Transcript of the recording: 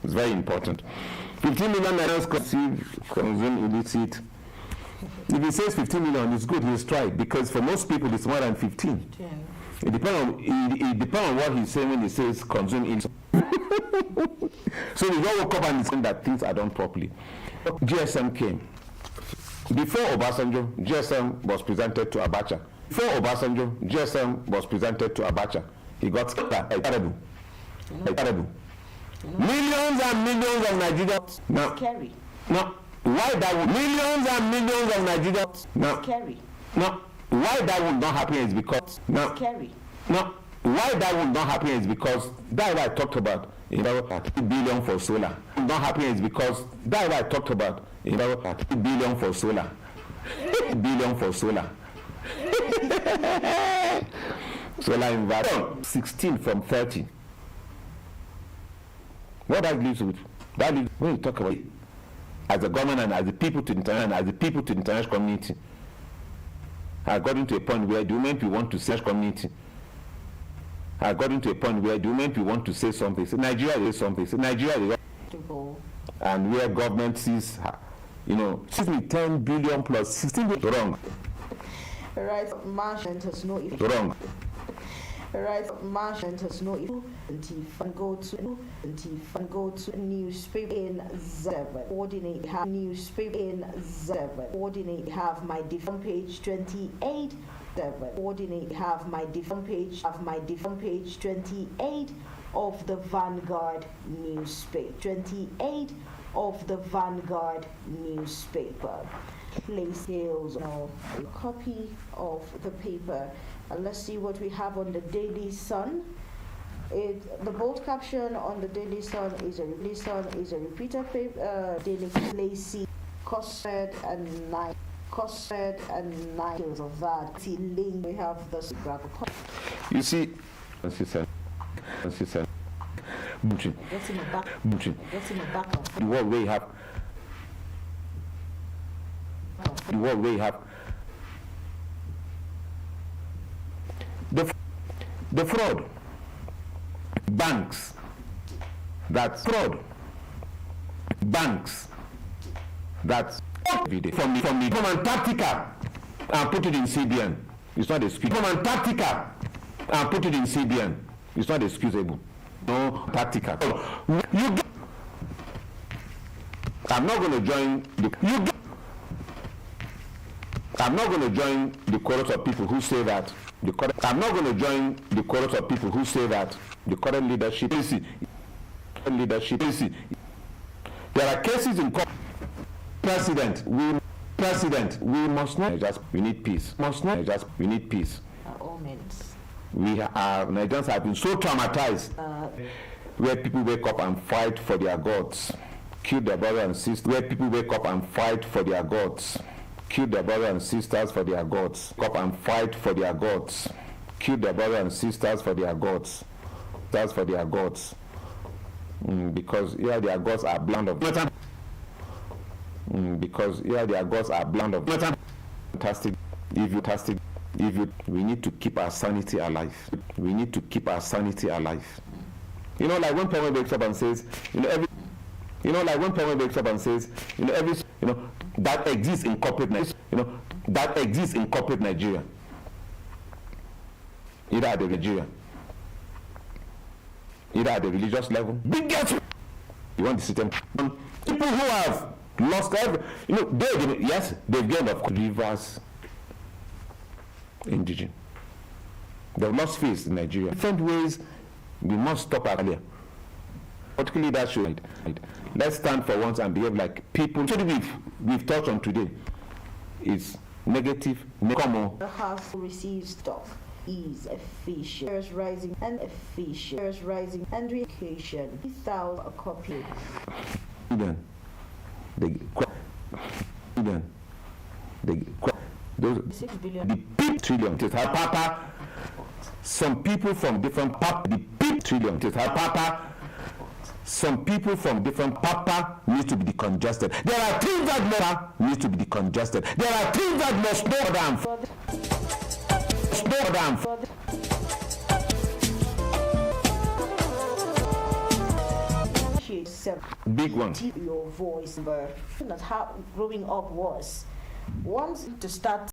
It's very important. 15 million Nigerians consume illicit. If he says 15 million, it's good, he's right, because for most people it's more than 15. It depends on what he's saying when he says consume illicit. So we all woke up and saying that things are done properly. GSM came. Before Obasanjo, GSM was presented to Abacha. Before Obasanjo, GSM was presented to Abacha. He got terrible. Terrible. Millions and millions of Nigerians. Now, scary. Now, why that would millions and millions of Nigerians? Now, scary. Now, why that would not happen is because now, scary. Now, why that would not happen is because that's what I talked about. You know, 3 billion for solar. Not happen is because that's what I talked about. You know, 3 billion for solar. 3 billion for solar. Solar investment 16 from 30. What that leaves with? That leaves when you talk about it, as a government and as the people to the international community. I got into a point where the women people want to say community. I got into a point where the women people want to say something. So Nigeria is something. So Nigeria is and where government sees, you know, 10 billion plus 16 billion. Wrong. Right, management has no effect. Wrong. Right, management has no effect. And go to newspaper in 7. Ordinate have newspaper in 7. Ordinate have my different page 28. 7. Ordinate have my different page 28 of the Vanguard newspaper. 28 of the Vanguard newspaper. Place sales or a copy of the paper. And let's see what we have on the Daily Sun. The bold caption on the Daily Sun is a repeater paper. Daily Lacey Costed and 9. Costed and 9 of that. See link. We have the graphic. You see, consistent. Getting it back. The world where you have. The world where you have. The fraud. Banks. That's fraud. Banks. That's from Antarctica and put it in CBN. It's not excusable. From Antarctica and put it in CBN. It's not excusable. No tactical. I'm not going to join the. I'm not going to join the chorus of people who say that I'm not going to join the chorus of people who say that the current leadership is. There are cases in President. We must not just. We need peace. We need peace. We are Nigerians have been so traumatized, where people wake up and fight for their gods, kill their brothers and sisters. Where people wake up and fight for their gods, kill their brothers and sisters for their gods. Wake up and fight for their gods, kill their brothers and sisters for their gods. That's for their gods, because their gods are blind of. Because their gods are blind of. Fantastic. We need to keep our sanity alive. We need to keep our sanity alive. You know, like when Pema wakes up and says, that exists in corporate Nigeria. That exists in corporate Nigeria. Either at the Nigeria, either at the religious level. Biggest. You want the system. People who have lost they've gained of rivers. Indigenous. They've lost faith in Nigeria. Different ways we must stop earlier. Particularly that should. Let's stand for once and behave like people. So we've touched on today is negative. The house receives stuff is efficient. Shares rising and efficient. Shares rising and education. 3,000 a copy. Those 6 billion. The big trillion. Papa. Some people from different the big trillion. Papa. Some people from different papa need to be decongested. There are things that need to be decongested. There are things that must slow down. appreciate Big ones. your voice, but that's how growing up was. Once to start